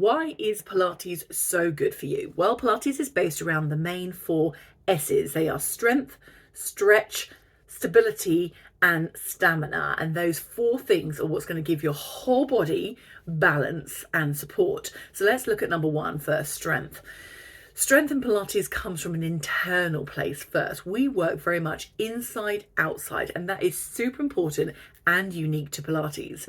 why is Pilates so good for you? Well, Pilates is based around the main four S's. They are strength, stretch, stability, and stamina. And those four things are what's going to give your whole body balance and support. So let's look at number one first, strength. Strength in Pilates comes from an internal place first. We work very much inside, outside, and that is super important and unique to Pilates.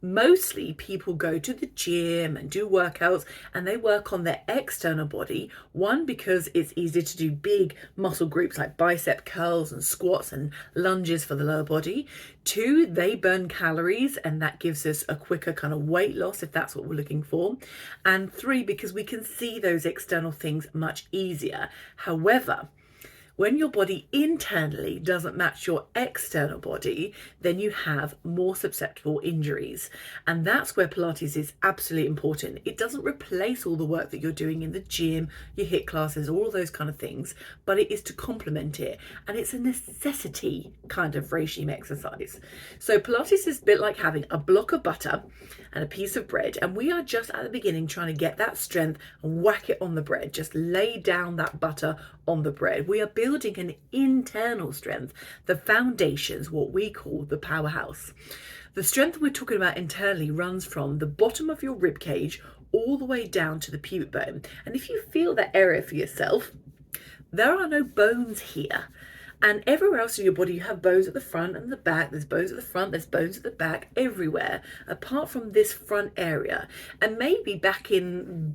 Mostly people go to the gym and do workouts and they work on their external body. One, because it's easier to do big muscle groups like bicep curls and squats and lunges for the lower body. Two, they burn calories and that gives us a quicker kind of weight loss if that's what we're looking for. And three, because we can see those external things much easier. However, when your body internally doesn't match your external body, then you have more susceptible injuries. And that's where Pilates is absolutely important. It doesn't replace all the work that you're doing in the gym, your HIIT classes, all of those kind of things, but it is to complement it. And it's a necessity kind of regime exercise. So Pilates is a bit like having a block of butter and a piece of bread. And we are just at the beginning trying to get that strength and whack it on the bread. Just lay down that butter on the bread. We are building an internal strength, the foundations, what we call the powerhouse. The strength we're talking about internally runs from the bottom of your rib cage all the way down to the pubic bone. And if you feel that area for yourself, there are no bones here. And everywhere else in your body, you have bones at the front and the back. There's bones at the front, there's bones at the back, everywhere, apart from this front area. And maybe back in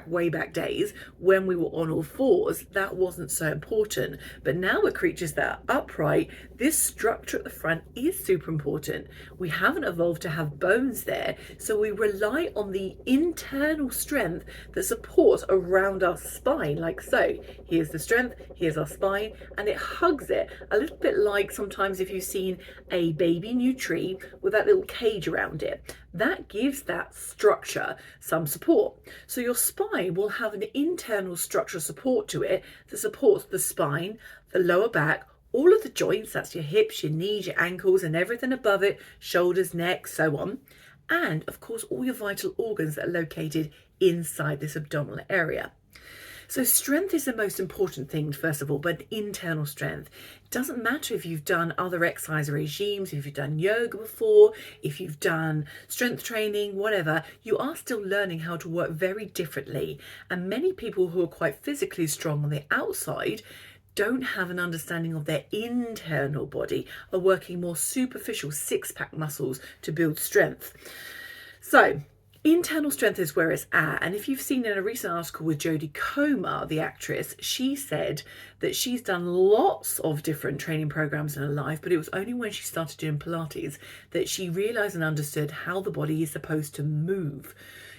way back days, when we were on all fours, that wasn't so important. But now we're creatures that are upright. This structure at the front is super important. We haven't evolved to have bones there. So we rely on the internal strength that supports around our spine, like so. Here's the strength, here's our spine, and it hugs it a little bit like sometimes if you've seen a baby new tree with that little cage around it. That gives that structure some support. So your spine will have an internal structural support to it that supports the spine, the lower back, all of the joints, that's your hips, your knees, your ankles, and everything above it, shoulders, neck, so on. And of course, all your vital organs that are located inside this abdominal area. So strength is the most important thing, first of all, but internal strength. It doesn't matter if you've done other exercise regimes, if you've done yoga before, if you've done strength training, whatever, you are still learning how to work very differently. And many people who are quite physically strong on the outside don't have an understanding of their internal body, are working more superficial six-pack muscles to build strength. So internal strength is where it's at. And if you've seen in a recent article with Jodie Comer, the actress, she said that she's done lots of different training programs in her life, but it was only when she started doing Pilates that she realized and understood how the body is supposed to move.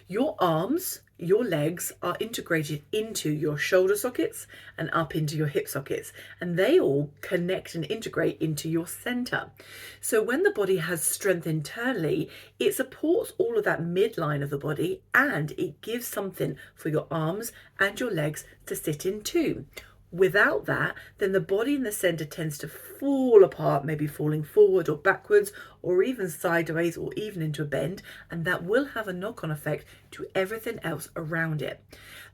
Your arms, your legs are integrated into your shoulder sockets and up into your hip sockets, and they all connect and integrate into your center. So when the body has strength internally, it supports all of that midline of the body and it gives something for your arms and your legs to sit in too. Without that, then the body in the center tends to fall apart, maybe falling forward or backwards or even sideways or even into a bend, and that will have a knock-on effect to everything else around it.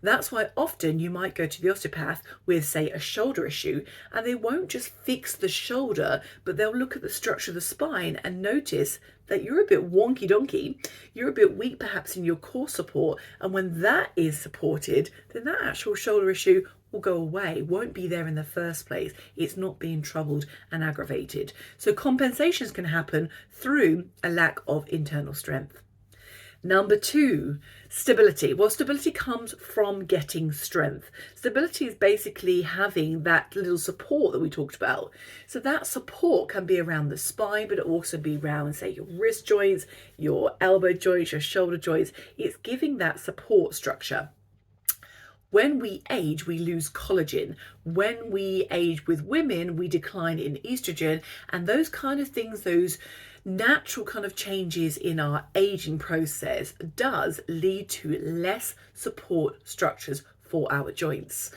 That's why often you might go to the osteopath with, say, a shoulder issue, and they won't just fix the shoulder, but they'll look at the structure of the spine and notice that you're a bit wonky donkey, you're a bit weak perhaps in your core support, and when that is supported, then that actual shoulder issue will go away, won't be there in the first place. It's not being troubled and aggravated. So compensations can happen through a lack of internal strength. Number two, stability. Well, stability comes from getting strength. Stability is basically having that little support that we talked about. So that support can be around the spine, but it also be around, say, your wrist joints, your elbow joints, your shoulder joints. It's giving that support structure. When we age, we lose collagen. When we age with women, we decline in estrogen, and those kind of things, those natural kind of changes in our aging process does lead to less support structures for our joints.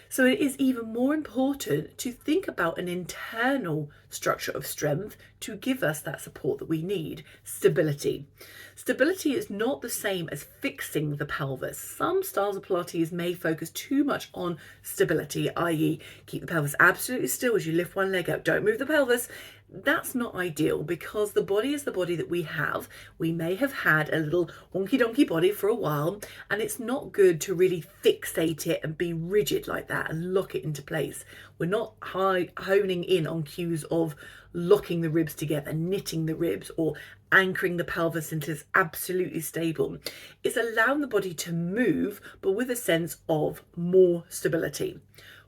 So it is even more important to think about an internal structure of strength to give us that support that we need, stability. Stability is not the same as fixing the pelvis. Some styles of Pilates may focus too much on stability, i.e. keep the pelvis absolutely still as you lift one leg up, don't move the pelvis. That's not ideal because the body is the body that we have. We may have had a little wonky donkey body for a while, and it's not good to really fixate it and be rigid like that and lock it into place. We're not honing in on cues of locking the ribs together, knitting the ribs, or anchoring the pelvis until it's absolutely stable. It's allowing the body to move, but with a sense of more stability.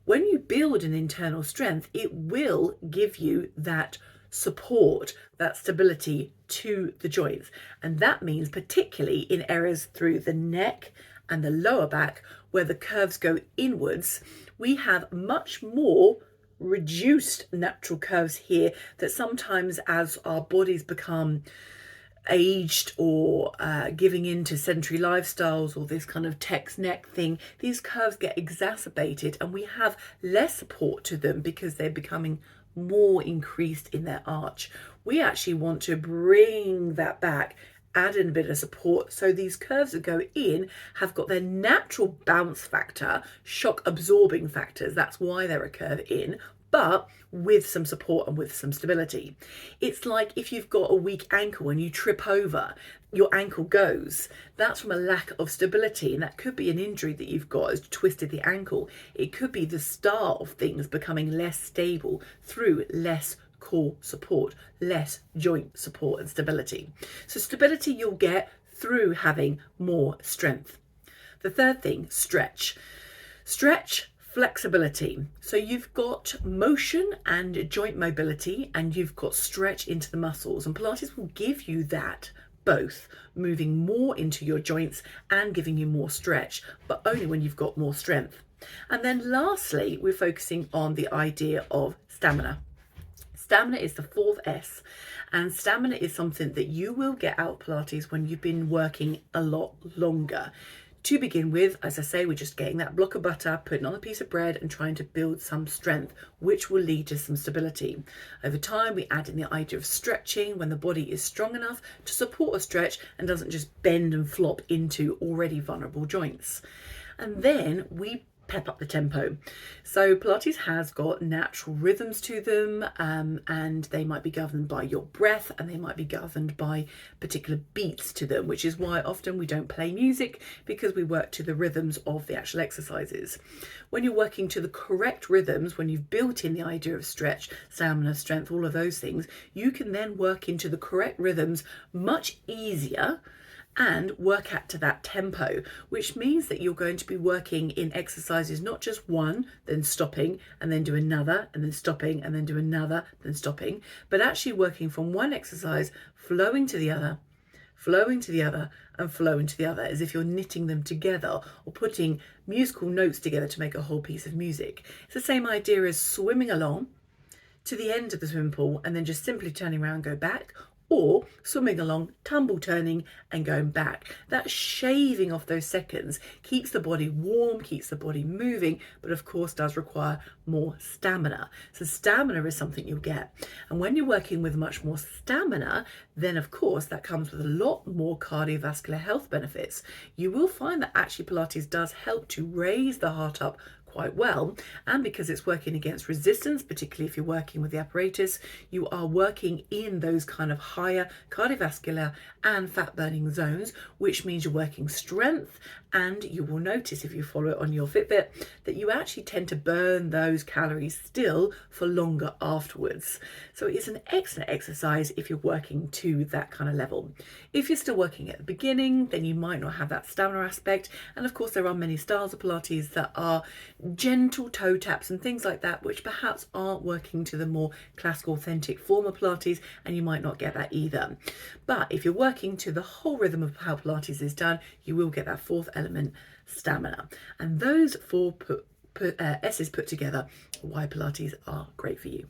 When you build an internal strength, it will give you that support, that stability to the joints. And that means particularly in areas through the neck and the lower back where the curves go inwards, we have much more reduced natural curves here that sometimes as our bodies become aged or giving in to sedentary lifestyles or this kind of text neck thing, these curves get exacerbated and we have less support to them because they're becoming more increased in their arch. We actually want to bring that back, add in a bit of support so these curves that go in have got their natural bounce factor, shock absorbing factors. That's why they're a curve in, but with some support and with some stability. It's like if you've got a weak ankle and you trip over, your ankle goes. That's from a lack of stability, and that could be an injury that you've got has twisted the ankle. It could be the start of things becoming less stable through less core support, less joint support and stability. So stability you'll get through having more strength. The third thing, stretch. Stretch, flexibility. So you've got motion and joint mobility, and you've got stretch into the muscles, and Pilates will give you that both, moving more into your joints and giving you more stretch, but only when you've got more strength. And then lastly, we're focusing on the idea of stamina. Stamina is the fourth S, and stamina is something that you will get out of Pilates when you've been working a lot longer. To begin with, as I say, we're just getting that block of butter, putting on a piece of bread and trying to build some strength, which will lead to some stability. Over time, we add in the idea of stretching when the body is strong enough to support a stretch and doesn't just bend and flop into already vulnerable joints. And then we pep up the tempo. So Pilates has got natural rhythms to them, and they might be governed by your breath, and they might be governed by particular beats to them, which is why often we don't play music, because we work to the rhythms of the actual exercises. When you're working to the correct rhythms, when you've built in the idea of stretch, stamina, strength, all of those things, you can then work into the correct rhythms much easier and work at to that tempo, which means that you're going to be working in exercises, not just one, then stopping, and then do another, and then stopping, and then do another, then stopping, but actually working from one exercise, flowing to the other, flowing to the other, and flowing to the other, as if you're knitting them together or putting musical notes together to make a whole piece of music. It's the same idea as swimming along to the end of the swimming pool and then just simply turning around and go back, or swimming along, tumble turning and going back. That shaving off those seconds keeps the body warm, keeps the body moving, but of course does require more stamina. So stamina is something you'll get. And when you're working with much more stamina, then of course that comes with a lot more cardiovascular health benefits. You will find that actually Pilates does help to raise the heart up quite well, and because it's working against resistance, particularly if you're working with the apparatus, you are working in those kind of higher cardiovascular and fat burning zones, which means you're working strength. And you will notice if you follow it on your Fitbit that you actually tend to burn those calories still for longer afterwards. So it's an excellent exercise if you're working to that kind of level. If you're still working at the beginning, then you might not have that stamina aspect. And of course, there are many styles of Pilates that are gentle toe taps and things like that, which perhaps aren't working to the more classical, authentic form of Pilates, and you might not get that either. But if you're working to the whole rhythm of how Pilates is done, you will get that fourth element, stamina. And those four S's put together, why Pilates are great for you.